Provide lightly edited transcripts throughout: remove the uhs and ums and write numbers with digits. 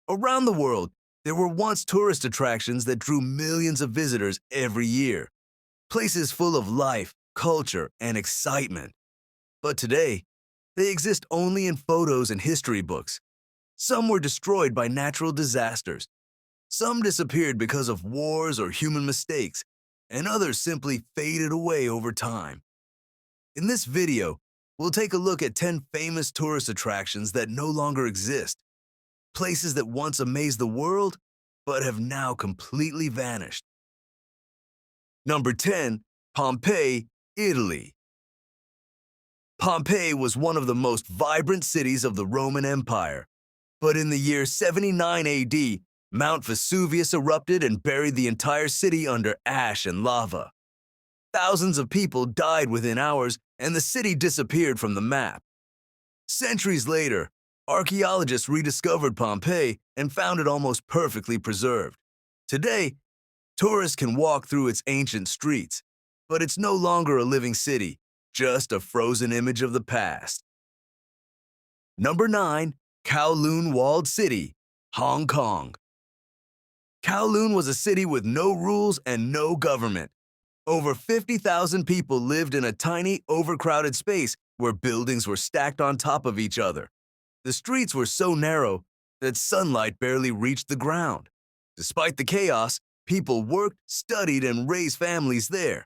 Around the world, there were once tourist attractions that drew millions of visitors every year, places full of life, culture, and excitement. But today, they exist only in photos and history books. Some were destroyed by natural disasters. Some disappeared because of wars or human mistakes, and others simply faded away over time. In this video, we'll take a look at 10 famous tourist attractions that no longer exist, places that once amazed the world but have now completely vanished. Number 10. Pompeii, Italy. Pompeii was one of the most vibrant cities of the Roman Empire, but in the year 79 AD, Mount Vesuvius erupted and buried the entire city under ash and lava. Thousands of people died within hours, and the city disappeared from the map. Centuries later, archaeologists rediscovered Pompeii and found it almost perfectly preserved. Today, tourists can walk through its ancient streets, but it's no longer a living city, just a frozen image of the past. Number 9. Kowloon Walled City, Hong Kong. Kowloon was a city with no rules and no government. Over 50,000 people lived in a tiny, overcrowded space where buildings were stacked on top of each other. The streets were so narrow that sunlight barely reached the ground. Despite the chaos, people worked, studied, and raised families there.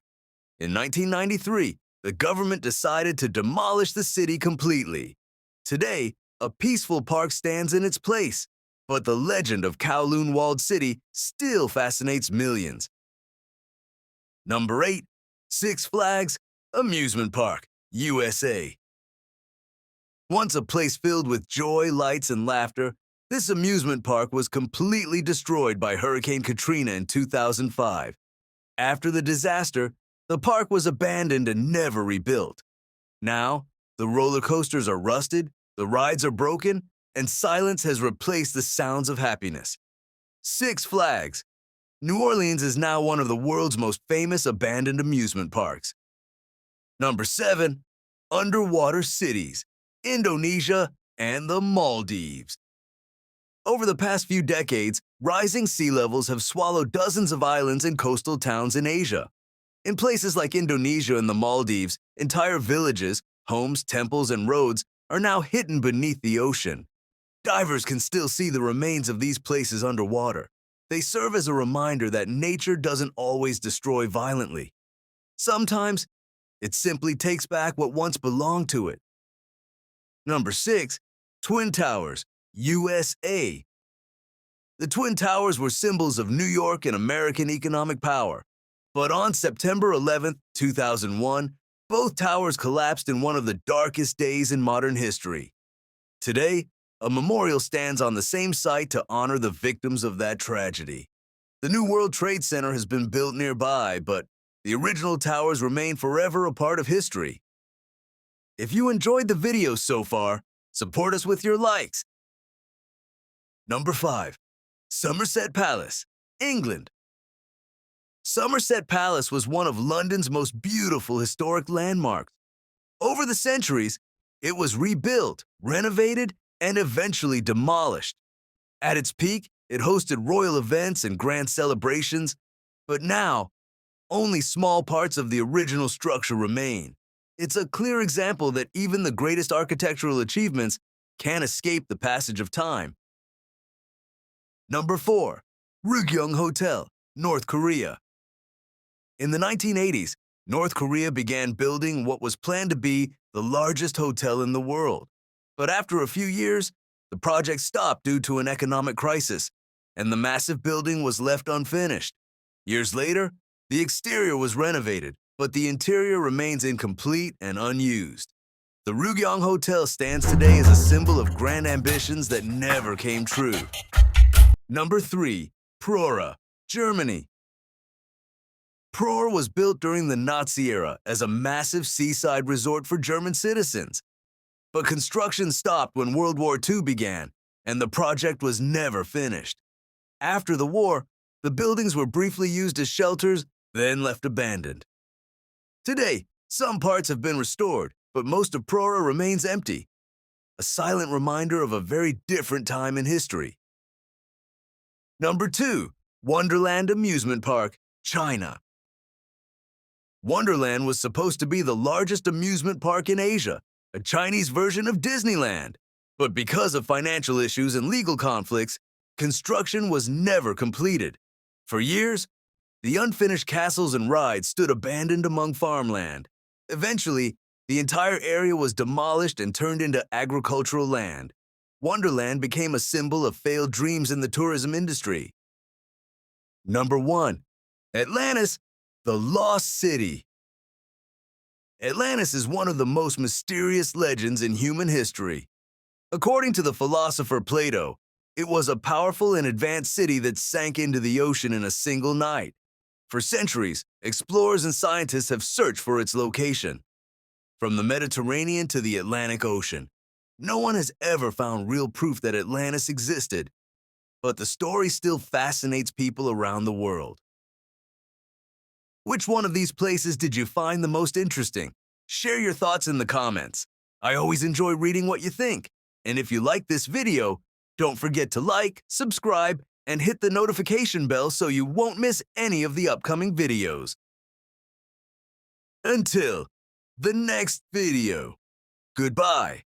In 1993, the government decided to demolish the city completely. Today, a peaceful park stands in its place, but the legend of Kowloon Walled City still fascinates millions. Number 8. Six Flags Amusement Park, USA. Once a place filled with joy, lights, and laughter, this amusement park was completely destroyed by Hurricane Katrina in 2005. After the disaster, the park was abandoned and never rebuilt. Now, the roller coasters are rusted, the rides are broken, and silence has replaced the sounds of happiness. Six Flags. New Orleans is now one of the world's most famous abandoned amusement parks. Number 7. Underwater Cities, Indonesia and the Maldives. Over the past few decades, rising sea levels have swallowed dozens of islands and coastal towns in Asia. In places like Indonesia and the Maldives, entire villages, homes, temples, and roads are now hidden beneath the ocean. Divers can still see the remains of these places underwater. They serve as a reminder that nature doesn't always destroy violently. Sometimes, it simply takes back what once belonged to it. Number 6. Twin Towers, USA. The Twin Towers were symbols of New York and American economic power. But on September 11, 2001, both towers collapsed in one of the darkest days in modern history. Today, a memorial stands on the same site to honor the victims of that tragedy. The new World Trade Center has been built nearby, but the original towers remain forever a part of history. If you enjoyed the video so far, support us with your likes. Number 5. Somerset Palace, England. Somerset Palace was one of London's most beautiful historic landmarks. Over the centuries, it was rebuilt, renovated, and eventually demolished. At its peak, it hosted royal events and grand celebrations, but now, only small parts of the original structure remain. It's a clear example that even the greatest architectural achievements can't escape the passage of time. Number 4. Ryugyong Hotel, North Korea. In the 1980s, North Korea began building what was planned to be the largest hotel in the world. But after a few years, the project stopped due to an economic crisis, and the massive building was left unfinished. Years later, the exterior was renovated, but the interior remains incomplete and unused. The Ryugyong Hotel stands today as a symbol of grand ambitions that never came true. Number 3. Prora, Germany. Prora was built during the Nazi era as a massive seaside resort for German citizens. But construction stopped when World War II began, and the project was never finished. After the war, the buildings were briefly used as shelters, then left abandoned. Today, some parts have been restored, but most of Prora remains empty, a silent reminder of a very different time in history. Number 2. Wonderland Amusement Park, China. Wonderland was supposed to be the largest amusement park in Asia, a Chinese version of Disneyland. But because of financial issues and legal conflicts, construction was never completed. For years, the unfinished castles and rides stood abandoned among farmland. Eventually, the entire area was demolished and turned into agricultural land. Wonderland became a symbol of failed dreams in the tourism industry. Number 1. Atlantis, the Lost City. Atlantis is one of the most mysterious legends in human history. According to the philosopher Plato, it was a powerful and advanced city that sank into the ocean in a single night. For centuries, explorers and scientists have searched for its location. From the Mediterranean to the Atlantic Ocean, no one has ever found real proof that Atlantis existed. But the story still fascinates people around the world. Which one of these places did you find the most interesting? Share your thoughts in the comments. I always enjoy reading what you think. And if you like this video, don't forget to like, subscribe, and hit the notification bell so you won't miss any of the upcoming videos. Until the next video, goodbye.